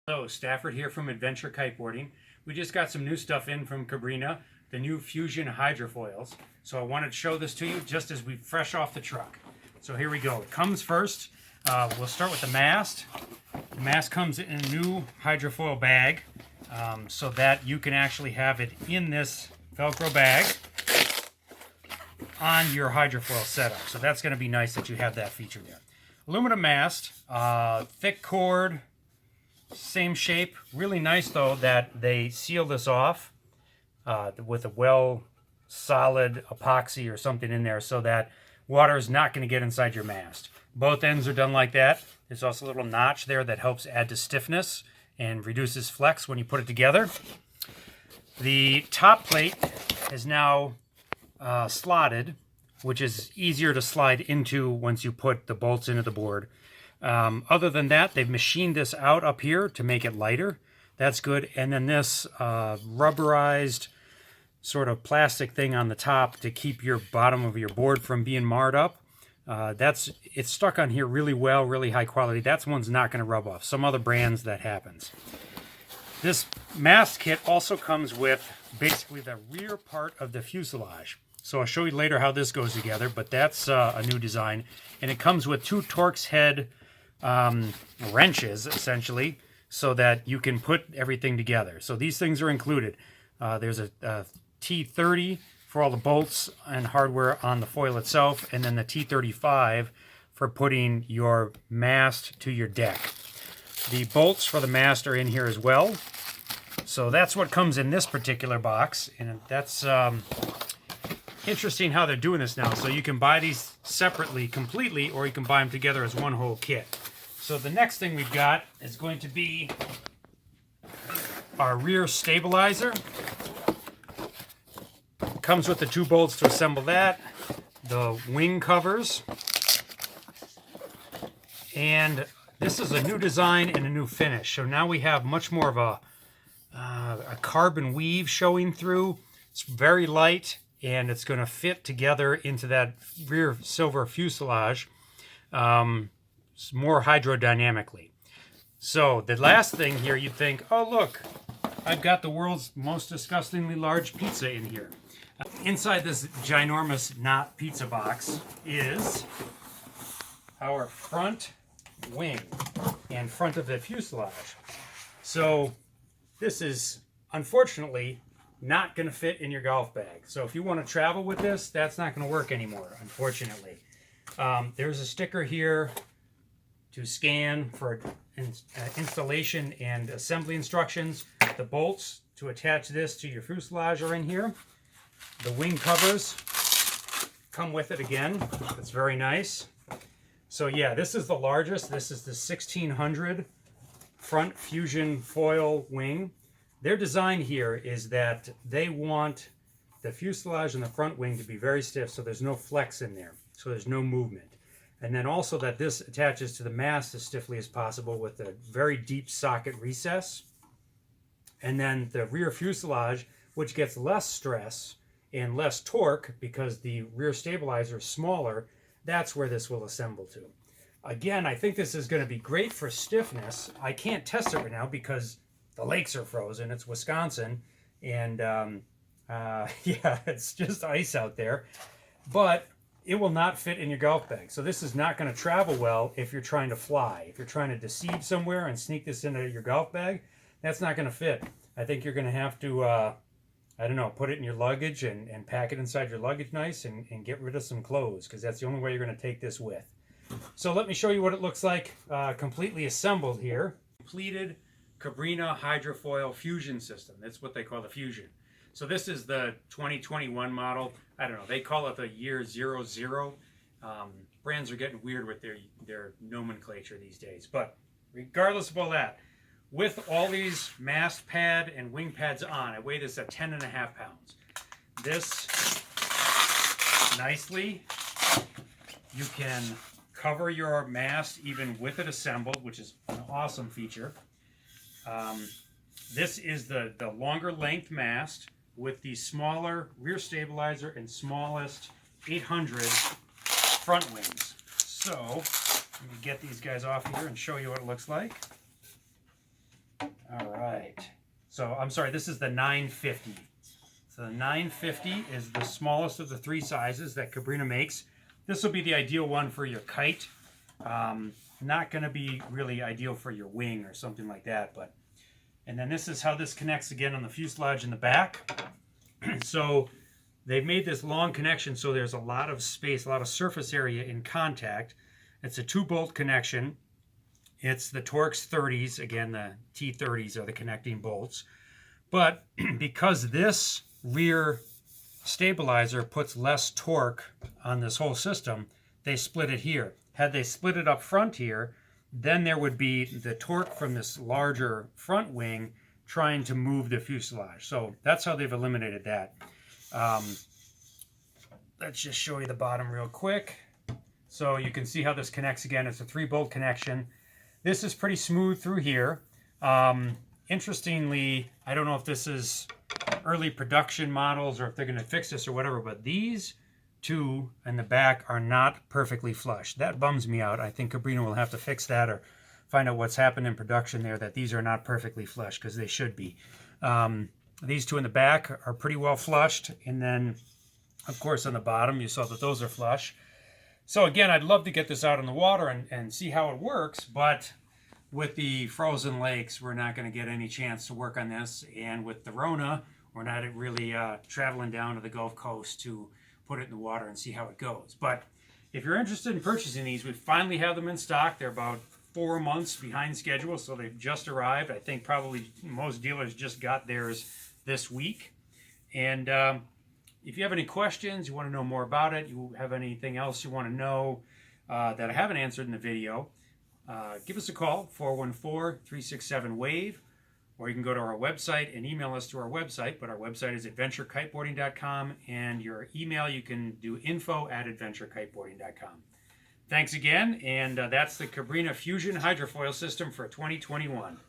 Hello, Stafford here from Adventure Kiteboarding. We just got some new stuff in from Cabrinha, the new Fusion Hydrofoils. So I wanted to show this to you just as we fresh off the truck. So here we go. It comes first. We'll start with the mast. The mast comes in a new hydrofoil bag so that you can actually have it in this Velcro bag on your hydrofoil setup. So that's going to be nice that you have that feature there. Aluminum mast, thick cord, same shape. Really nice though that they seal this off with a solid epoxy or something in there so that water is not going to get inside your mast. Both ends are done like that. There's also a little notch there that helps add to stiffness and reduces flex when you put it together. The top plate is now slotted, which is easier to slide into once you put the bolts into the board. Other than that, they've machined this out up here to make it lighter. That's good. And then this rubberized sort of plastic thing on the top to keep your bottom of your board from being marred up. It's stuck on here really well, really high quality. That one's not going to rub off. Some other brands that happens. This mast kit also comes with basically the rear part of the fuselage. So I'll show you later how this goes together, but that's a new design. And it comes with two Torx head wrenches, essentially, so that you can put everything together. So these things are included. There's a T30 for all the bolts and hardware on the foil itself, and then the T35 for putting your mast to your deck. The bolts for the mast are in here as well. So that's what comes in this particular box, and that's interesting how they're doing this now. So you can buy these separately completely, or you can buy them together as one whole kit. So the next thing we've got is going to be our rear stabilizer. Comes with the two bolts to assemble that, the wing covers, and this is a new design and a new finish. So now we have much more of a carbon weave showing through. It's very light, and it's going to fit together into that rear silver fuselage more hydrodynamically. So the last thing here, you'd think, oh look, I've got the world's most disgustingly large pizza in here. Inside this ginormous not pizza box is our front wing and front of the fuselage. So this is unfortunately not going to fit in your golf bag. So if you want to travel with this, that's not going to work anymore, unfortunately. There's a sticker here to scan for installation and assembly instructions. The bolts to attach this to your fuselage are in here. The wing covers come with it again. It's very nice. So yeah, this is the largest. This is the 1600 front Fusion foil wing. Their design here is that they want the fuselage and the front wing to be very stiff so there's no flex in there, so there's no movement. And then also that this attaches to the mast as stiffly as possible with a very deep socket recess. And then the rear fuselage, which gets less stress and less torque because the rear stabilizer is smaller, that's where this will assemble to. Again, I think this is going to be great for stiffness. I can't test it right now because the lakes are frozen. It's Wisconsin, and yeah, it's just ice out there. But it will not fit in your golf bag. So this is not going to travel well if you're trying to fly. If you're trying to deceive somewhere and sneak this into your golf bag, that's not going to fit. I think you're going to have to, I don't know, put it in your luggage and pack it inside your luggage nice and get rid of some clothes, because that's the only way you're going to take this with. So let me show you what it looks like completely assembled here. Completed Cabrinha Hydrofoil Fusion System. That's what they call the Fusion. So this is the 2021 model. I don't know, they call it the year 00. Brands are getting weird with their nomenclature these days. But regardless of all that, with all these mast pad and wing pads on, I weigh this at 10.5 pounds. This, nicely, you can cover your mast even with it assembled, which is an awesome feature. This is the longer length mast with the smaller rear stabilizer and smallest 800 front wings. So let me get these guys off here and show you what it looks like. All right. So I'm sorry, this is the 950. So the 950 is the smallest of the three sizes that Cabrinha makes. This will be the ideal one for your kite. Not going to be really ideal for your wing or something like that. But and then this is how this connects again on the fuselage in the back. So they've made this long connection so there's a lot of space, a lot of surface area in contact. It's a 2-bolt connection. It's the Torx 30s. Again, the T30s are the connecting bolts. But because this rear stabilizer puts less torque on this whole system, they split it here. Had they split it up front here, then there would be the torque from this larger front wing trying to move the fuselage. So that's how they've eliminated that. Let's just show you the bottom real quick. So you can see how this connects again. It's a 3-bolt connection. This is pretty smooth through here. Interestingly, I don't know if this is early production models or if they're going to fix this or whatever, but these two in the back are not perfectly flush. That bums me out. I think Cabrinha will have to fix that or find out what's happened in production there, that these are not perfectly flush, because they should be. These two in the back are pretty well flushed, and then of course on the bottom you saw that those are flush. So again, I'd love to get this out in the water and see how it works, but with the frozen lakes, we're not going to get any chance to work on this. And with the Rona, we're not really traveling down to the Gulf Coast to put it in the water and see how it goes. But if you're interested in purchasing these, we finally have them in stock. They're about 4 months behind schedule, so they've just arrived. I think probably most dealers just got theirs this week. And if you have any questions, you want to know more about it, you have anything else you want to know that I haven't answered in the video, give us a call, 414-367-WAVE, or you can go to our website and email us to our website, but our website is adventurekiteboarding.com, and your email you can do info@adventurekiteboarding.com. Thanks again, and that's the Cabrinha Fusion Hydrofoil System for 2021.